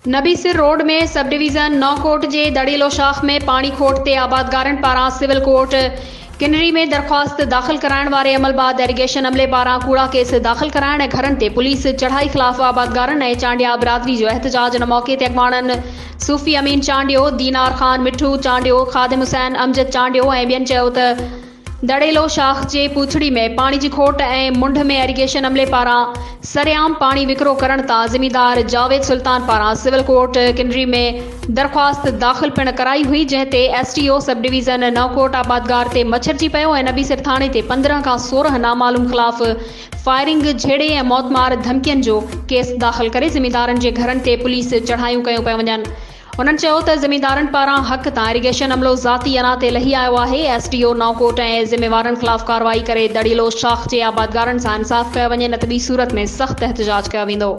नबीसिर road में sub division नौकोट जे दड़ेलो शाख में पानी खोट ते आबादगारनि पारां सिविल कोर्ट किनरी में दरख्वास्त दाख़िल कराइण वारे अमल बाद इरीगेशन अमले पारां कूड़ा केस दाख़िल कराइण ऐं घरनि ते पुलिस चढ़ाई ख़िलाफ़ आबादगारनि ऐं चांडिया बिरादरी जो एहतजाज। इन मौक़े ते अॻवाननि सूफ़ी अमीन चांडियो, दीनार ख़ान मिठू चांडियो, ख़ादिम हुसैन अमजद चांडियो ऐं ॿियनि चयो त दड़ेलो शाख जे पूछड़ी में पानी की खोट ऐं मुंढ में इरीगेशन अमले पारां सरेआम पानी विकिरो करण तां ज़िमीदार जावेद सुल्तान पारां सिविल कोर्ट किनरी में दरख्वास्त दाख़िल पिण कराई हुई, जंहिं ते STO सब डिवीज़न नौकोट आबादगार ते मच्छरजी पियो ऐं नबीसिर थाणे ते 15 खां 16 नामालूम ख़िलाफ़ फायरिंग, झेड़े ऐं मौतमार धमकियुनि जो केस दाख़िल करे ज़िमीदारनि जे घरनि ते पुलिस चढ़ायूं कयूं पियूं वञनि। उन्हनि चयो त ज़िमीदारनि पारां हक़ तां इरीगेशन अमलो ज़ाती अना ते लही आयो आहे। STO नौकोट ऐं ज़िम्मेवारनि ख़िलाफ़ कार्रवाई करे दड़ेलो शाख जे आबादगारनि सां इंसाफ़ कयो वञे, न त ॿी सूरत में सख़्त एहतजाज कयो वेंदो।